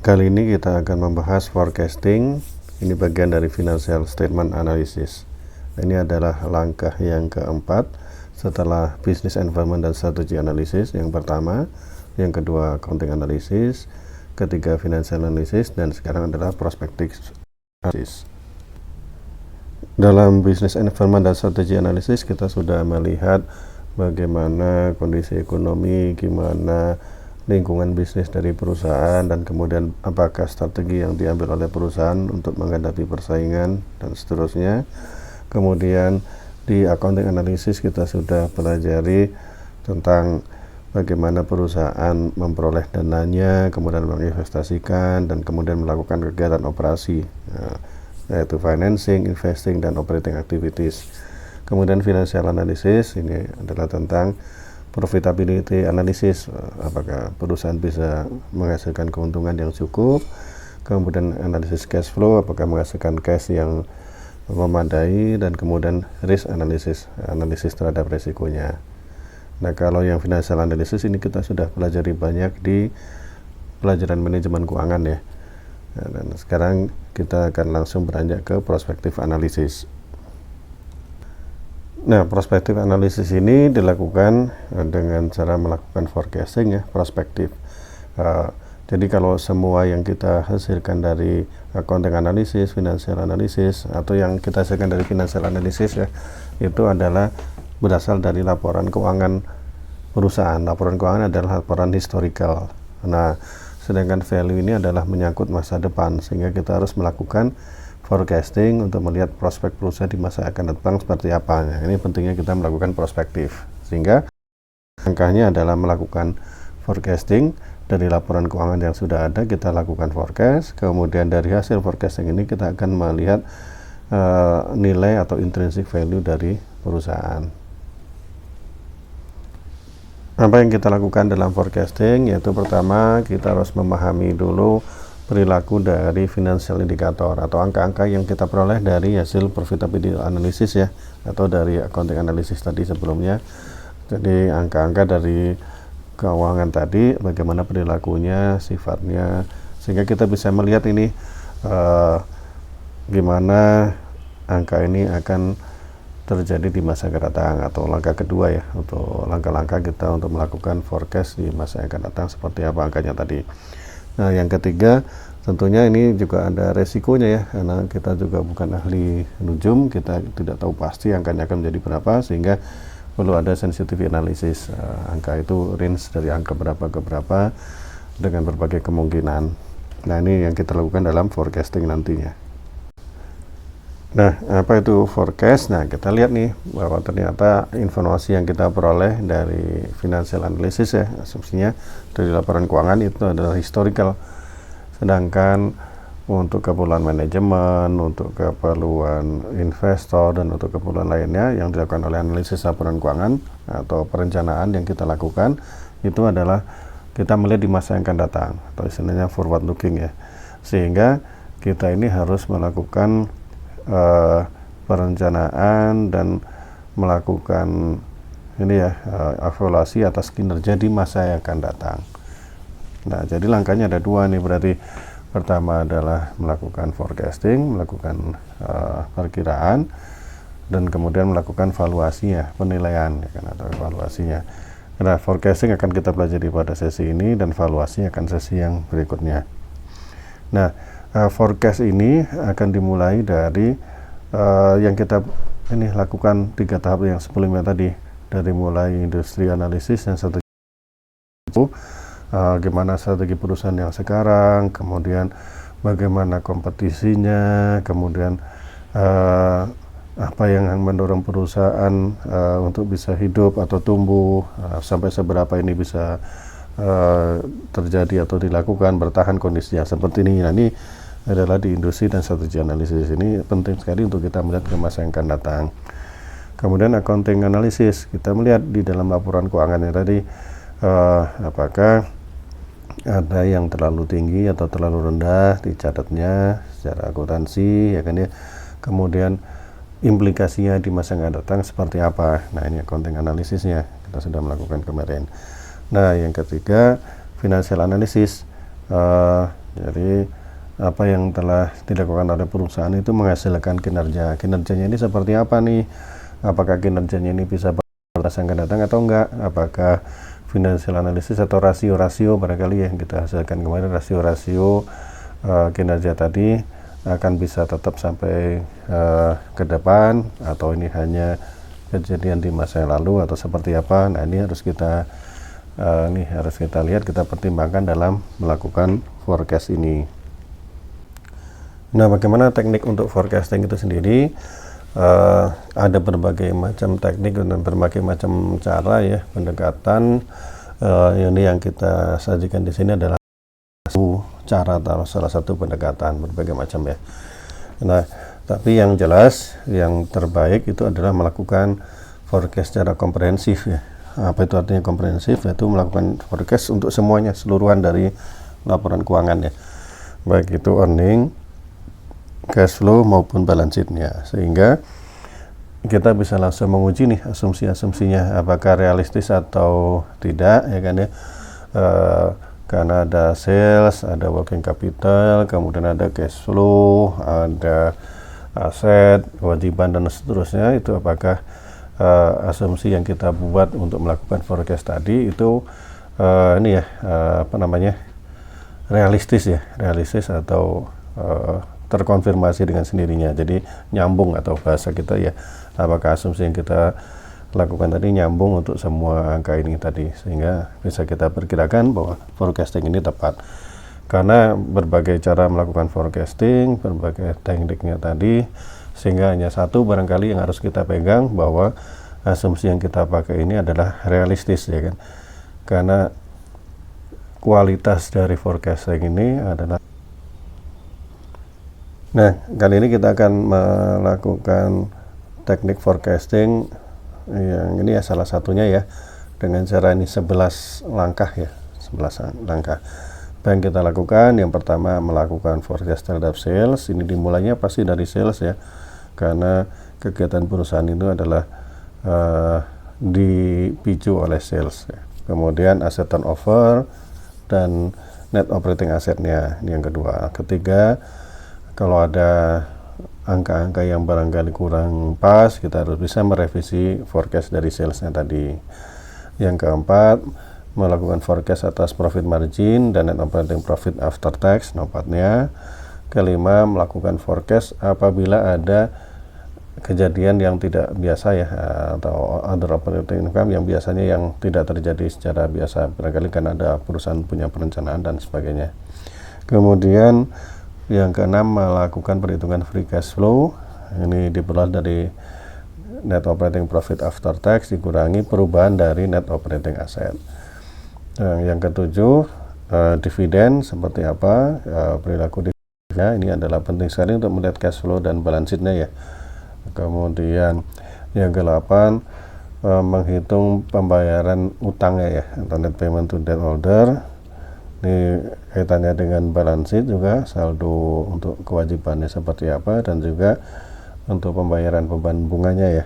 Kali ini kita akan membahas forecasting. Ini bagian dari financial statement analysis. Ini adalah langkah yang keempat setelah business environment dan strategy analysis. Yang pertama, yang kedua accounting analysis, ketiga financial analysis, dan sekarang adalah prospective analysis. Dalam business environment dan strategy analysis kita sudah melihat bagaimana kondisi ekonomi, gimana lingkungan bisnis dari perusahaan, dan kemudian apakah strategi yang diambil oleh perusahaan untuk menghadapi persaingan dan seterusnya. Kemudian di accounting analysis kita sudah pelajari tentang bagaimana perusahaan memperoleh dananya, kemudian menginvestasikan, dan kemudian melakukan kegiatan operasi, yaitu financing, investing, dan operating activities. Kemudian financial analysis ini adalah tentang profitability analysis, apakah perusahaan bisa menghasilkan keuntungan yang cukup. Kemudian analisis cash flow, apakah menghasilkan cash yang memadai, dan kemudian risk analysis, analisis terhadap resikonya. Nah, kalau yang financial analysis ini kita sudah pelajari banyak di pelajaran manajemen keuangan ya. Nah, dan sekarang kita akan langsung beranjak ke prospective analysis. Nah, prospective analysis ini dilakukan dengan cara melakukan forecasting ya, prospektif. Jadi kalau semua yang kita hasilkan dari accounting analysis, financial analysis, atau yang kita hasilkan dari financial analysis ya, itu adalah berasal dari laporan keuangan perusahaan. Laporan keuangan adalah laporan historical. Nah, sedangkan value ini adalah menyangkut masa depan, sehingga kita harus melakukan forecasting untuk melihat prospek perusahaan di masa akan datang seperti apa. Nah, ini pentingnya kita melakukan prospektif, sehingga langkahnya adalah melakukan forecasting dari laporan keuangan yang sudah ada. Kita lakukan forecast, kemudian dari hasil forecasting ini kita akan melihat nilai atau intrinsic value dari perusahaan. Apa yang kita lakukan dalam forecasting, yaitu pertama kita harus memahami dulu perilaku dari financial indicator atau angka-angka yang kita peroleh dari hasil profitability analysis ya, atau dari accounting analysis tadi sebelumnya. Jadi angka-angka dari keuangan tadi, bagaimana perilakunya, sifatnya, sehingga kita bisa melihat ini gimana angka ini akan terjadi di masa akan datang, atau langkah kedua ya, untuk langkah-langkah kita untuk melakukan forecast di masa yang akan datang seperti apa angkanya tadi. Nah, yang ketiga tentunya ini juga ada resikonya ya, karena kita juga bukan ahli nujum, kita tidak tahu pasti angkanya akan menjadi berapa, sehingga perlu ada sensitivity analysis. Angka itu range dari angka berapa ke berapa dengan berbagai kemungkinan. Nah, ini yang kita lakukan dalam forecasting nantinya. Nah, apa itu forecast? Nah, kita lihat nih bahwa ternyata informasi yang kita peroleh dari financial analysis ya, asumsinya dari laporan keuangan itu adalah historical. Sedangkan untuk keperluan manajemen, untuk keperluan investor, dan untuk keperluan lainnya yang dilakukan oleh analisis laporan keuangan atau perencanaan yang kita lakukan, itu adalah kita melihat di masa yang akan datang, atau istilahnya forward looking ya. Sehingga kita ini harus melakukan perencanaan dan melakukan ini ya, evaluasi atas kinerja di masa yang akan datang. Nah, jadi langkahnya ada dua nih, berarti pertama adalah melakukan forecasting, melakukan perkiraan, dan kemudian melakukan valuasinya, penilaian ya kan, atau evaluasinya. Nah, forecasting akan kita pelajari pada sesi ini, dan valuasi akan sesi yang berikutnya. Nah, forecast ini akan dimulai dari yang kita ini lakukan 3 tahap yang sebelumnya tadi, dari mulai industri analisis yang strategi itu, gimana strategi perusahaan yang sekarang, kemudian bagaimana kompetisinya, kemudian apa yang mendorong perusahaan untuk bisa hidup atau tumbuh, sampai seberapa ini bisa terjadi atau dilakukan, bertahan kondisinya seperti ini. Nah, ini adalah di industri dan strategi analisis. Ini penting sekali untuk kita melihat ke masa yang akan datang. Kemudian accounting analysis, kita melihat di dalam laporan keuangannya tadi, apakah ada yang terlalu tinggi atau terlalu rendah dicatatnya secara akuntansi ya kan ya. Kemudian implikasinya di masa yang akan datang seperti apa. Nah, ini accounting analisisnya kita sudah melakukan kemarin. Nah, yang ketiga financial analysis, Jadi apa yang telah dilakukan oleh perusahaan itu menghasilkan kinerja. Kinerjanya ini seperti apa nih? Apakah kinerjanya ini bisa berdasarkan datang atau enggak? Apakah financial analysis atau rasio-rasio barangkali yang kita hasilkan kemarin, rasio-rasio kinerja tadi akan bisa tetap sampai ke depan, atau ini hanya kejadian di masa yang lalu atau seperti apa. Nah, ini harus kita lihat, kita pertimbangkan dalam melakukan forecast ini. Nah, bagaimana teknik untuk forecasting itu sendiri? Ada berbagai macam teknik dan berbagai macam cara ya pendekatan. Ini yang kita sajikan di sini adalah cara atau salah satu pendekatan, berbagai macam ya. Nah, tapi yang jelas yang terbaik itu adalah melakukan forecast secara komprehensif ya. Apa itu artinya komprehensif? Yaitu melakukan forecast untuk semuanya, seluruhan dari laporan keuangan ya, baik itu earning, cash flow maupun balance sheet-nya, sehingga kita bisa langsung menguji nih asumsi-asumsinya apakah realistis atau tidak ya kan ya. Karena ada sales, ada working capital, kemudian ada cash flow, ada aset, kewajiban dan seterusnya, itu apakah asumsi yang kita buat untuk melakukan forecast tadi itu realistis atau terkonfirmasi dengan sendirinya. Jadi nyambung, atau bahasa kita ya, apakah asumsi yang kita lakukan tadi nyambung untuk semua angka ini tadi, sehingga bisa kita perkirakan bahwa forecasting ini tepat. Karena berbagai cara melakukan forecasting, berbagai tekniknya tadi, sehingga hanya satu barangkali yang harus kita pegang, bahwa asumsi yang kita pakai ini adalah realistis ya kan. Karena kualitas dari forecasting ini adalah. Nah, kali ini kita akan melakukan teknik forecasting yang ini ya, salah satunya ya, dengan cara ini 11 langkah ya, 11 langkah. Apa yang kita lakukan? Yang pertama, melakukan forecast terhadap sales. Ini dimulainya pasti dari sales ya, karena kegiatan perusahaan itu adalah dipicu oleh sales ya. Kemudian asset turnover dan net operating assetnya, ini yang kedua. Ketiga, kalau ada angka-angka yang barangkali kurang pas, kita harus bisa merevisi forecast dari salesnya tadi. Yang keempat, melakukan forecast atas profit margin dan net operating profit after tax, NOPAT-nya. Kelima, melakukan forecast apabila ada kejadian yang tidak biasa ya, atau other operating income yang biasanya yang tidak terjadi secara biasa, barangkali kan ada perusahaan punya perencanaan dan sebagainya. Kemudian yang keenam, melakukan perhitungan free cash flow. Ini diperoleh dari net operating profit after tax dikurangi perubahan dari net operating asset. Yang ketujuh, dividen seperti apa, perilaku dividennya. Ini adalah penting sekali untuk melihat cash flow dan balance sheet-nya ya. Kemudian yang ke-8, menghitung pembayaran utangnya ya, atau net payment to debt holder. Ini kaitannya dengan balance sheet juga, saldo untuk kewajibannya seperti apa, dan juga untuk pembayaran beban bunganya ya,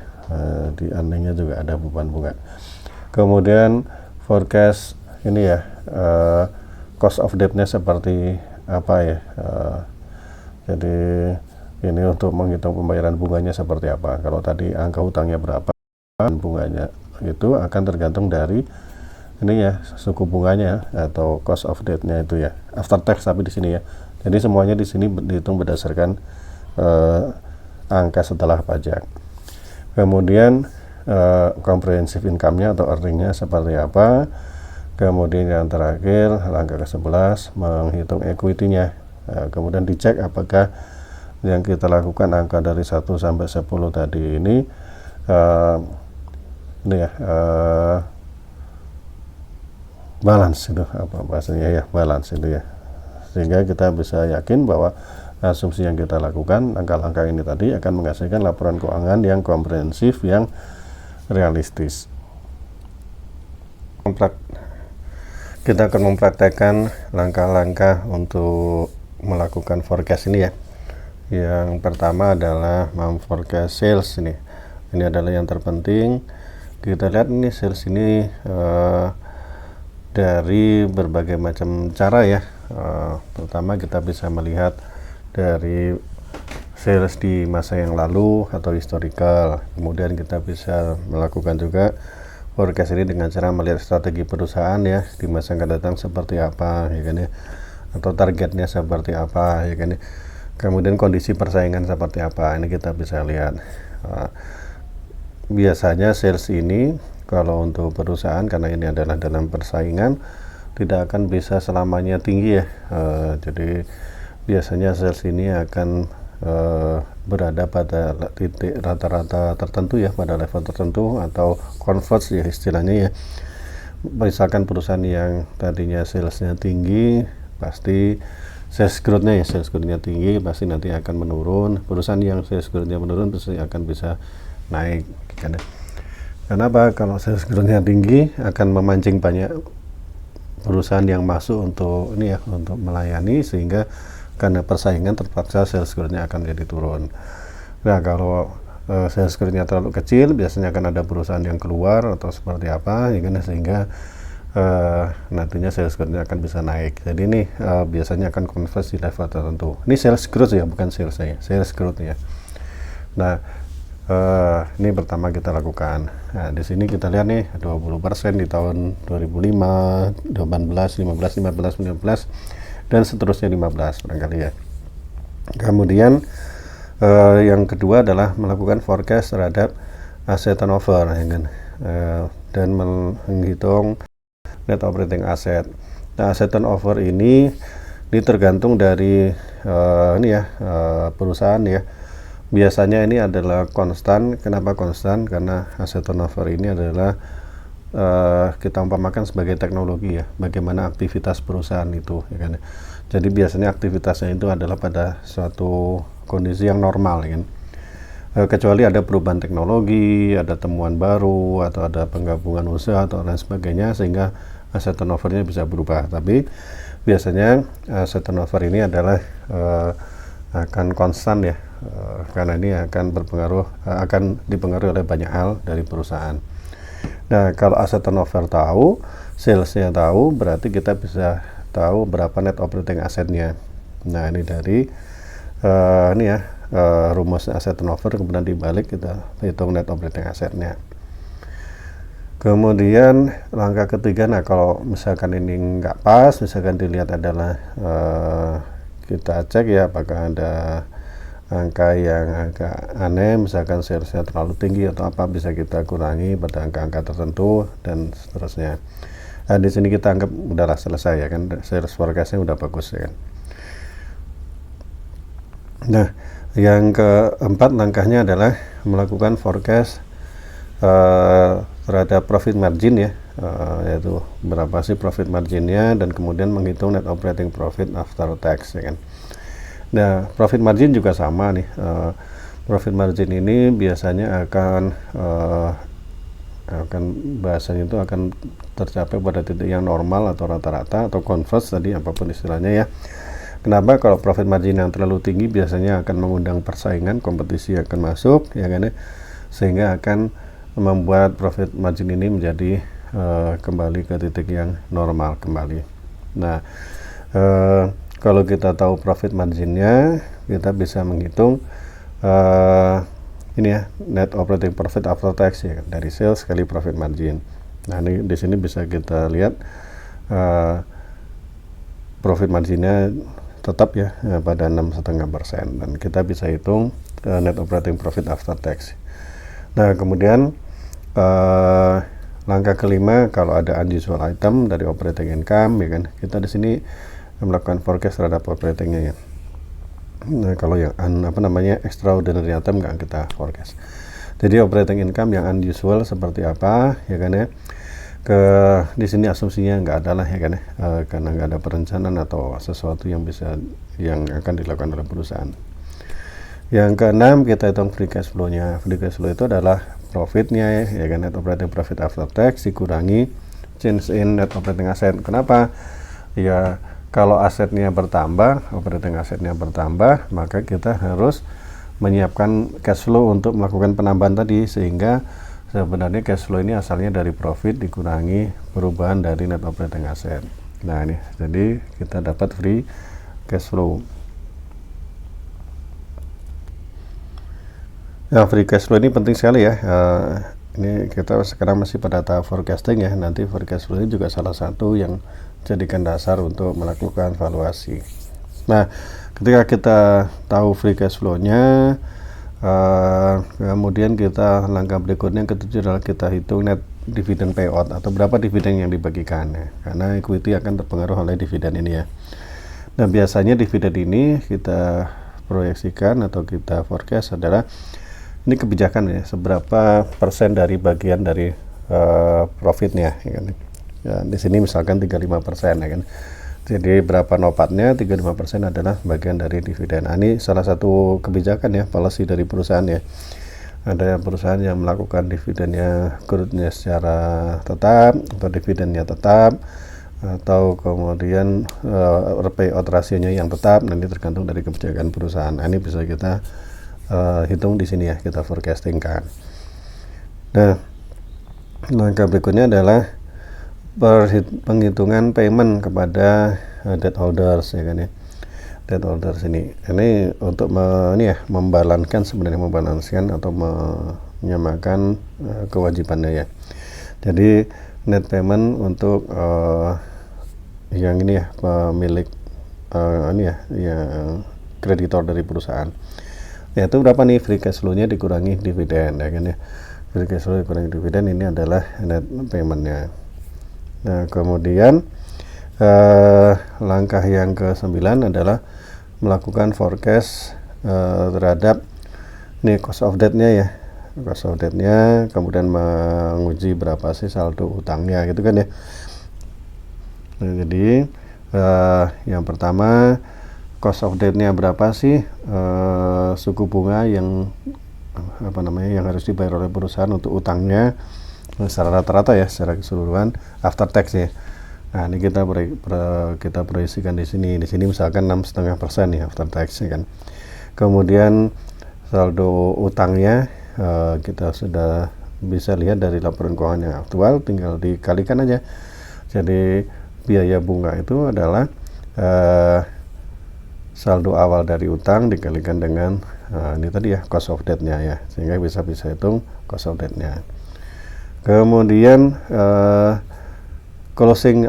di earningnya juga ada beban bunga. Kemudian forecast ini ya, cost of debt-nya seperti apa ya, jadi ini untuk menghitung pembayaran bunganya seperti apa. Kalau tadi angka utangnya berapa, bunganya itu akan tergantung dari ini ya, suku bunganya atau cost of debt-nya itu ya, after tax tapi di sini ya. Jadi semuanya di sini dihitung berdasarkan angka setelah pajak. Kemudian comprehensive income-nya atau earning-nya seperti apa. Kemudian yang terakhir, langkah ke-11, menghitung equity-nya. Kemudian dicek apakah yang kita lakukan angka dari 1 sampai 10 tadi ini balance, itu apa bahasanya ya, balance itu ya, sehingga kita bisa yakin bahwa asumsi yang kita lakukan, langkah-langkah ini tadi akan menghasilkan laporan keuangan yang komprehensif, yang realistis. Kita akan mempraktekkan langkah-langkah untuk melakukan forecast ini ya. Yang pertama adalah memforecast sales ini. Ini adalah yang terpenting. Kita lihat ini sales ini dari berbagai macam cara ya, Pertama kita bisa melihat dari sales di masa yang lalu atau historical. Kemudian kita bisa melakukan juga forecast ini dengan cara melihat strategi perusahaan ya di masa yang akan datang seperti apa, ya kan ya, atau targetnya seperti apa, ya kan ya. Kemudian kondisi persaingan seperti apa, ini kita bisa lihat. Biasanya sales ini kalau untuk perusahaan, karena ini adalah dalam persaingan, tidak akan bisa selamanya tinggi ya. Jadi biasanya sales ini akan berada pada titik rata-rata tertentu ya, pada level tertentu atau converge ya istilahnya ya. Misalkan perusahaan yang tadinya salesnya tinggi, pasti sales growth-nya tinggi, pasti nanti akan menurun. Perusahaan yang sales growth-nya menurun pasti akan bisa naik kan ya. Kenapa? Kalau sales growth-nya tinggi akan memancing banyak perusahaan yang masuk untuk ini ya, untuk melayani, sehingga karena persaingan terpaksa sales growth-nya akan jadi turun. Nah, kalau sales growth-nya terlalu kecil, biasanya akan ada perusahaan yang keluar atau seperti apa, ya kan, sehingga nantinya sales growth-nya akan bisa naik. Jadi ini biasanya akan converge di level tertentu. Ini sales growth ya, bukan sales ya, sales growth ya. Nah, ini pertama kita lakukan. Nah, di sini kita lihat nih 20% di tahun 2005, 18, 15, 15, 19 dan seterusnya 15 barangkali ya. Kemudian yang kedua adalah melakukan forecast terhadap asset turnover ya kan? Dan menghitung net operating asset. Nah, asset turnover ini tergantung dari perusahaan ya. Biasanya ini adalah konstan. Kenapa konstan? Karena asset turnover ini adalah kita umpamakan sebagai teknologi ya, bagaimana aktivitas perusahaan itu ya kan. Jadi biasanya aktivitasnya itu adalah pada suatu kondisi yang normal ya kan. Kecuali ada perubahan teknologi, ada temuan baru, atau ada penggabungan usaha atau lain sebagainya, sehingga asset turnover-nya bisa berubah. Tapi biasanya asset turnover ini adalah akan konstan ya, karena ini akan dipengaruhi oleh banyak hal dari perusahaan. Nah, kalau aset turnover tahu, salesnya tahu, berarti kita bisa tahu berapa net operating assetnya. Nah, ini dari rumus aset turnover, kemudian dibalik kita hitung net operating assetnya. Kemudian langkah ketiga, nah kalau misalkan ini nggak pas, misalkan dilihat adalah kita cek ya apakah ada angka yang agak aneh, misalkan salesnya terlalu tinggi atau apa, bisa kita kurangi pada angka-angka tertentu dan seterusnya. Nah, di sini kita anggap udahlah selesai ya kan, sales forecastnya udah bagus ya kan. Nah, yang keempat langkahnya adalah melakukan forecast terhadap profit margin ya, yaitu berapa sih profit marginnya, dan kemudian menghitung net operating profit after tax ya kan. Nah, profit margin juga sama nih. Profit margin ini biasanya akan bahasanya itu akan tercapai pada titik yang normal atau rata-rata atau converge tadi, apapun istilahnya ya. Kenapa? Kalau profit margin yang terlalu tinggi biasanya akan mengundang persaingan, kompetisi akan masuk ya kan ya, sehingga akan membuat profit margin ini menjadi kembali ke titik yang normal kembali. Nah, kalau kita tahu profit marginnya, kita bisa menghitung ini ya, net operating profit after tax ya, dari sales kali profit margin. Nah, ini di sini bisa kita lihat profit marginnya tetap ya pada 6,5%, dan kita bisa hitung net operating profit after tax. Nah, kemudian langkah kelima, kalau ada unusual item dari operating income ya kan, kita di sini melakukan forecast terhadap operatingnya ya. Nah, kalau yang extraordinary item nggak kita forecast. Jadi operating income yang unusual seperti apa ya kan ya, di sini asumsinya nggak ada lah ya kan ya, karena nggak ada perencanaan atau sesuatu yang akan dilakukan oleh perusahaan. Yang keenam, kita hitung free cash flow-nya. Free cash flow itu adalah profitnya ya kan, net operating profit after tax dikurangi change in net operating asset. Kenapa? Ya, kalau asetnya bertambah, operating asetnya bertambah, maka kita harus menyiapkan cash flow untuk melakukan penambahan tadi, sehingga sebenarnya cash flow ini asalnya dari profit dikurangi perubahan dari net operating asset. Nah ini, jadi kita dapat free cash flow. Nah, free cash flow ini penting sekali ya. Ini kita sekarang masih pada tahap forecasting ya. Nanti free cash flow ini juga salah satu yang jadikan dasar untuk melakukan valuasi. Nah, ketika kita tahu free cash flow-nya, kemudian kita langkah berikutnya yang ketujuh adalah kita hitung net dividend payout atau berapa dividen yang dibagikan ya. Karena equity akan terpengaruh oleh dividen ini ya. Nah, biasanya dividen ini kita proyeksikan atau kita forecast adalah ini kebijakan ya, seberapa persen dari bagian dari profitnya ya kan. Ya, di sini misalkan 35% ya kan. Jadi berapa nopatnya, 35% adalah bagian dari dividen. Nah, ini salah satu kebijakan ya, policy dari perusahaan ya. Ada perusahaan yang melakukan dividennya growth-nya secara tetap atau dividennya tetap, atau kemudian payout rasionya yang tetap. Nanti tergantung dari kebijakan perusahaan. Nah, ini bisa kita hitung di sini ya, kita forecasting kan. Nah, langkah berikutnya adalah penghitungan payment kepada debt holders ya kan ya. Debt holders ini untuk membalanskan atau menyamakan kewajibannya ya. Jadi net payment untuk yang ini ya, pemilik yang kreditor dari perusahaan. Ya, itu berapa nih free cash flow-nya dikurangi dividen ya kan ya. Free cash flow dikurangi dividen, ini adalah net payment-nya. Nah, kemudian langkah yang ke-9 adalah melakukan forecast terhadap ini cost of debt-nya ya. Cost of debt-nya, kemudian menguji berapa sih saldo utangnya gitu kan ya. Nah, jadi yang pertama, cost of debt-nya berapa sih, suku bunga yang yang harus dibayar oleh perusahaan untuk utangnya secara rata-rata ya, secara keseluruhan after tax ya. Nah, ini kita proyeksikan di sini. Di sini misalkan 6,5% nih after tax ya kan. Kemudian saldo utangnya kita sudah bisa lihat dari laporan keuangan yang aktual, tinggal dikalikan aja. Jadi biaya bunga itu adalah saldo awal dari utang dikalikan dengan ini tadi ya, cost of debt-nya ya, sehingga bisa hitung cost of debt-nya. Kemudian closing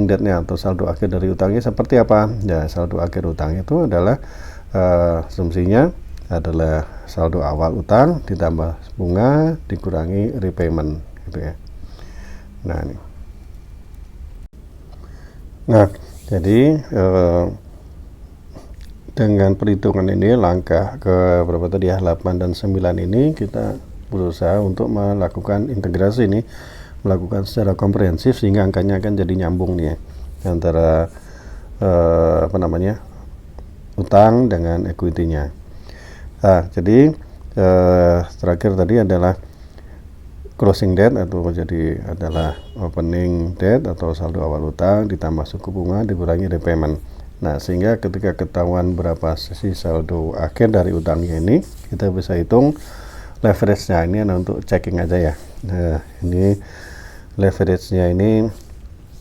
debt-nya atau saldo akhir dari utangnya seperti apa? Ya, saldo akhir utang itu adalah asumsinya adalah saldo awal utang ditambah bunga dikurangi repayment gitu ya. Nah, jadi dengan perhitungan ini, langkah ke berapa tadi ya, 8 dan 9 ini kita berusaha untuk melakukan integrasi ini, melakukan secara komprehensif sehingga angkanya akan jadi nyambung nih ya, antara utang dengan equity-nya. Nah, jadi terakhir tadi adalah closing debt atau jadi adalah opening debt atau saldo awal utang ditambah suku bunga dikurangi repayment. Nah, sehingga ketika ketahuan berapa sisi saldo akhir dari utangnya ini, kita bisa hitung leverage-nya. Ini untuk checking aja ya. Nah, ini leverage-nya ini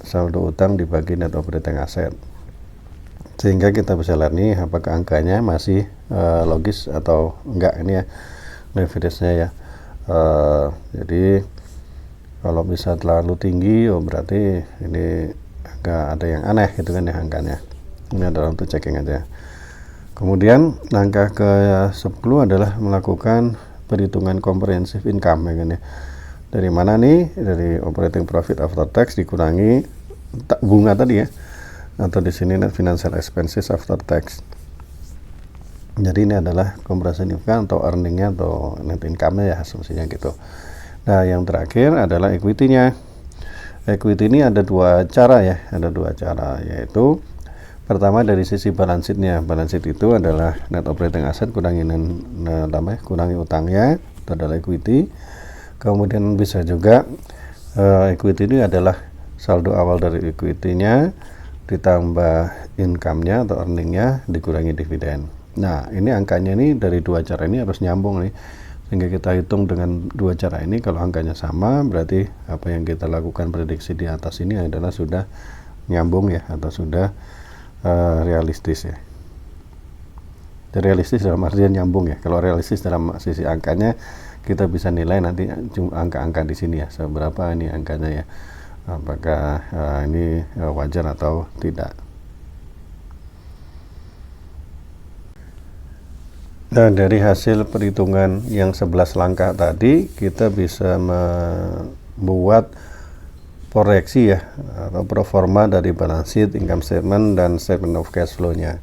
saldo utang dibagi net operating asset. Sehingga kita bisa lihat nih apakah angkanya masih logis atau enggak ini ya, leverage-nya ya. Jadi kalau bisa terlalu tinggi, berarti ini agak ada yang aneh gitu kan ya angkanya. Ini adalah untuk checking aja. Kemudian langkah ke-10 adalah melakukan perhitungan comprehensive income ya kan ya. Dari mana nih? Dari operating profit after tax dikurangi bunga tadi ya, atau di sini net financial expenses after tax. Jadi ini adalah comprehensive income atau earningnya atau net income-nya ya, asumsinya gitu. Nah, yang terakhir adalah equity-nya. Equity ini ada dua cara ya, yaitu pertama dari sisi balance sheet-nya. Balance sheet itu adalah net operating asset kurangi utangnya, itu adalah equity. Kemudian bisa juga equity ini adalah saldo awal dari equity-nya ditambah income-nya atau earning-nya dikurangi dividen. Nah, ini angkanya ini dari dua cara ini harus nyambung nih, sehingga kita hitung dengan dua cara ini. Kalau angkanya sama, berarti apa yang kita lakukan prediksi di atas ini adalah sudah nyambung ya, atau sudah realistis ya. Realistis dalam artian nyambung ya. Kalau realistis dalam sisi angkanya, kita bisa nilai nanti angka-angka di sini ya, seberapa ini angkanya ya, apakah ini wajar atau tidak. Nah, dari hasil perhitungan yang 11 langkah tadi, kita bisa membuat proyeksi ya, atau proforma dari balance sheet, income statement, dan statement of cash flow-nya.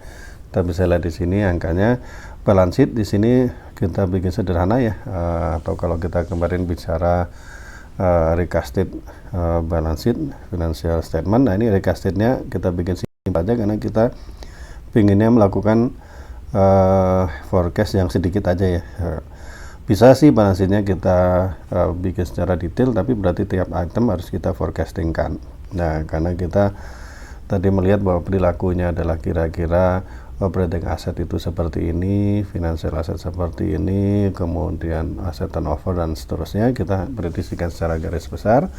Kita bisa lihat di sini angkanya. Balance sheet di sini kita bikin sederhana ya, atau kalau kita kemarin bicara recasted balance sheet, financial statement. Nah, ini recastednya kita bikin simpel aja karena kita pinginnya melakukan forecast yang sedikit aja ya. Bisa sih balance sheet-nya kita bikin secara detail, tapi berarti tiap item harus kita forecastingkan. Nah, karena kita tadi melihat bahwa perilakunya adalah kira-kira operating asset itu seperti ini, financial asset seperti ini, kemudian aset turnover dan seterusnya, kita prediksikan secara garis besar.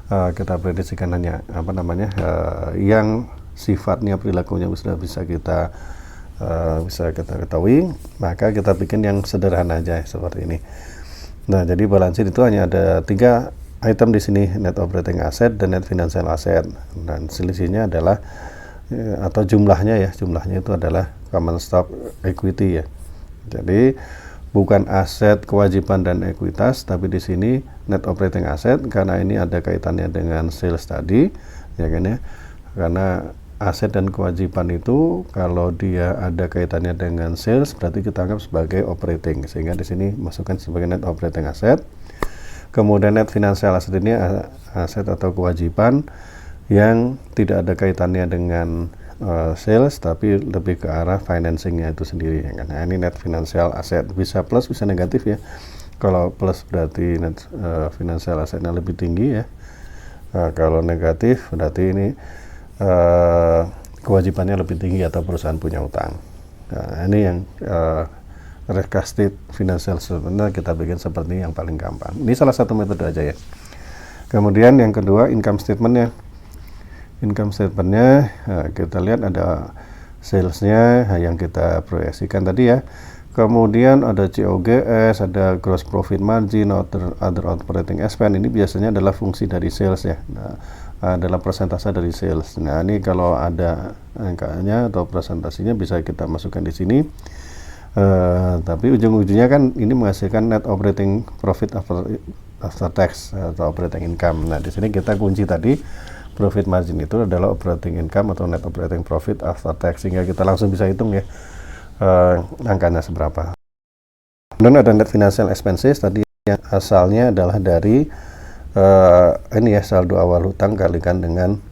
Kita prediksikan hanya yang sifatnya perilakunya sudah bisa kita ketahui, maka kita bikin yang sederhana aja seperti ini. Nah, jadi balance sheet itu hanya ada 3 item di sini, net operating asset dan net financial asset, dan selisihnya adalah atau jumlahnya itu adalah common stock equity ya. Jadi bukan aset, kewajiban dan ekuitas, tapi di sini net operating asset karena ini ada kaitannya dengan sales tadi, ya kan ya. Karena aset dan kewajiban itu kalau dia ada kaitannya dengan sales berarti kita anggap sebagai operating, sehingga di sini masukkan sebagai net operating asset. Kemudian net financial asset ini aset atau kewajiban yang tidak ada kaitannya dengan sales tapi lebih ke arah financingnya itu sendiri ya kan. Nah, ini net financial asset, bisa plus bisa negatif ya. Kalau plus berarti net financial assetnya lebih tinggi ya. Kalau negatif berarti ini kewajibannya lebih tinggi atau perusahaan punya utang. Nah, ini yang recasted financial statement kita bikin seperti yang paling gampang. Ini salah satu metode aja ya. Kemudian yang kedua, income statementnya. Income statementnya kita lihat ada salesnya yang kita proyeksikan tadi ya. Kemudian ada COGS, ada gross profit margin, other operating expense. Ini biasanya adalah fungsi dari sales ya. Nah, adalah persentase dari sales. Nah, ini kalau ada angkanya atau presentasinya bisa kita masukkan di sini. Tapi ujung-ujungnya kan ini menghasilkan net operating profit after tax atau operating income. Nah, di sini kita kunci tadi profit margin itu adalah operating income atau net operating profit after tax, sehingga kita langsung bisa hitung ya angkanya seberapa. Dan ada net financial expenses tadi yang asalnya adalah dari ini ya, saldo awal hutang kalikan dengan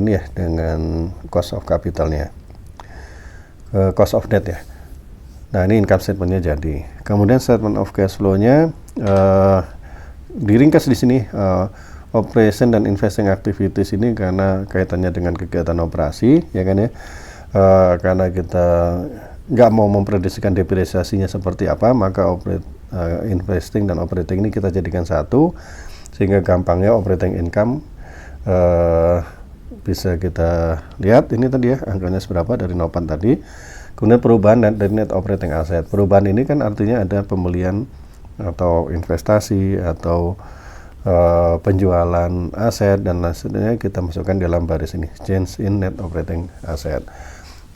ini ya, dengan cost of capitalnya, cost of debt ya. Nah, ini income statementnya jadi. Kemudian statement of cash flow-nya diringkas di sini, operation dan investing activities ini karena kaitannya dengan kegiatan operasi, ya kan ya. Karena kita nggak mau memprediksikan depresiasinya seperti apa, maka investing dan operating ini kita jadikan satu, sehingga gampangnya operating income bisa kita lihat. Ini tadi ya angkanya seberapa dari nopan tadi. Kemudian perubahan dari net operating asset. Perubahan ini kan artinya ada pembelian atau investasi atau penjualan aset dan lainnya, kita masukkan dalam baris ini, change in net operating asset.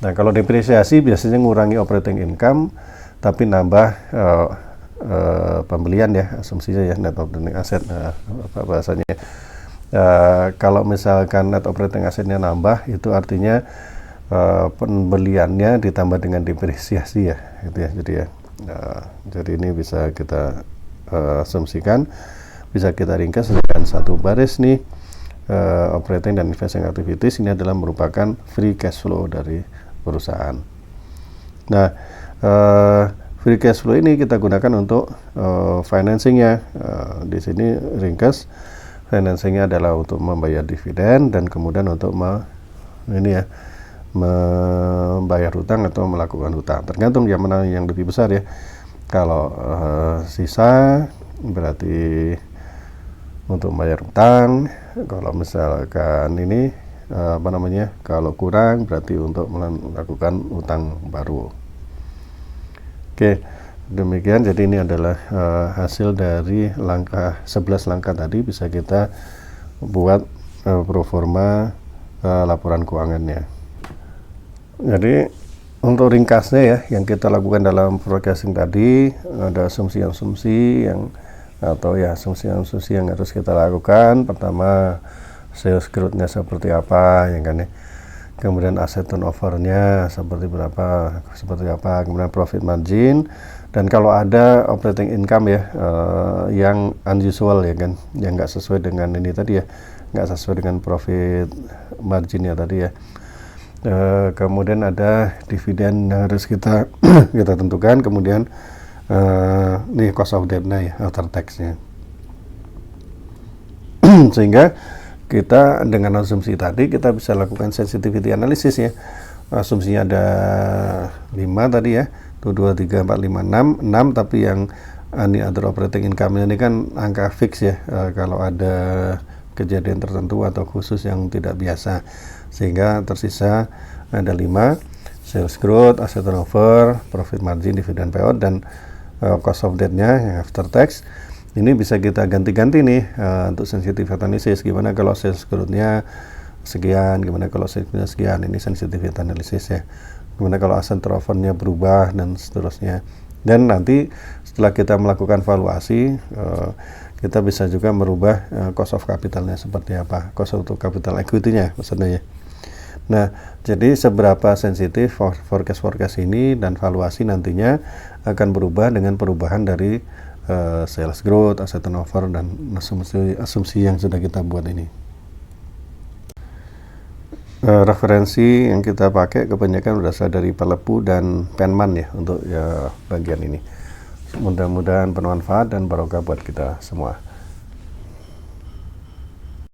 Nah, kalau depresiasi biasanya ngurangi operating income tapi nambah pembelian ya, asumsinya ya, net operating asset apa bahasanya. Kalau misalkan net operating assetnya nambah, itu artinya pembeliannya ditambah dengan depresiasi ya, gitu ya. Jadi ini bisa kita asumsikan, bisa kita ringkas dengan satu baris nih. Operating dan investing activities ini adalah merupakan free cash flow dari perusahaan. Nah, free cash flow ini kita gunakan untuk financingnya. Di sini ringkas, financingnya adalah untuk membayar dividen dan kemudian untuk membayar hutang atau melakukan hutang, tergantung yang mana yang lebih besar ya. Kalau sisa berarti untuk membayar hutang, Kalau misalkan ini apa namanya, kalau kurang berarti untuk melakukan utang baru. Oke, demikian. Jadi ini adalah hasil dari 11 langkah tadi, bisa kita buat pro forma laporan keuangannya. Jadi untuk ringkasnya ya, yang kita lakukan dalam forecasting tadi, ada asumsi-asumsi yang asumsi-asumsi yang harus kita lakukan. Pertama, sales growth-nya seperti apa, ya kan ya. Kemudian asset turnover-nya seperti apa, kemudian profit margin, dan kalau ada operating income ya, yang unusual ya kan, yang nggak sesuai dengan ini tadi ya, nggak sesuai dengan profit marginnya tadi ya. Kemudian ada dividen yang harus kita kita tentukan. Kemudian ini cost of debt-nya ya, after tax-nya. Sehingga kita dengan asumsi tadi kita bisa lakukan sensitivity analysis ya. Asumsinya ada 5 tadi ya, 1, 2, 3, 4, 5, 6, tapi yang ini other operating income ini kan angka fix ya, kalau ada kejadian tertentu atau khusus yang tidak biasa, sehingga tersisa ada 5, sales growth, asset turnover, profit margin, dividend payout, dan cost of debt-nya yang after tax. Ini bisa kita ganti-ganti nih untuk sensitivity analysis. Gimana kalau sales growth-nya sekian, gimana kalau sales growth-nya sekian, ini sensitivity analysis ya. Gimana kalau asset turnover-nya berubah, dan seterusnya. Dan nanti setelah kita melakukan valuasi, kita bisa juga merubah cost of capital-nya seperti apa, cost of capital equity-nya maksudnya ya. Nah, jadi seberapa sensitif forecast ini dan valuasi nantinya akan berubah dengan perubahan dari sales growth, asset turnover, dan asumsi yang sudah kita buat ini. Referensi yang kita pakai kebanyakan berasal dari Pelepu dan Penman ya, untuk bagian ini. Mudah-mudahan bermanfaat dan barokah buat kita semua.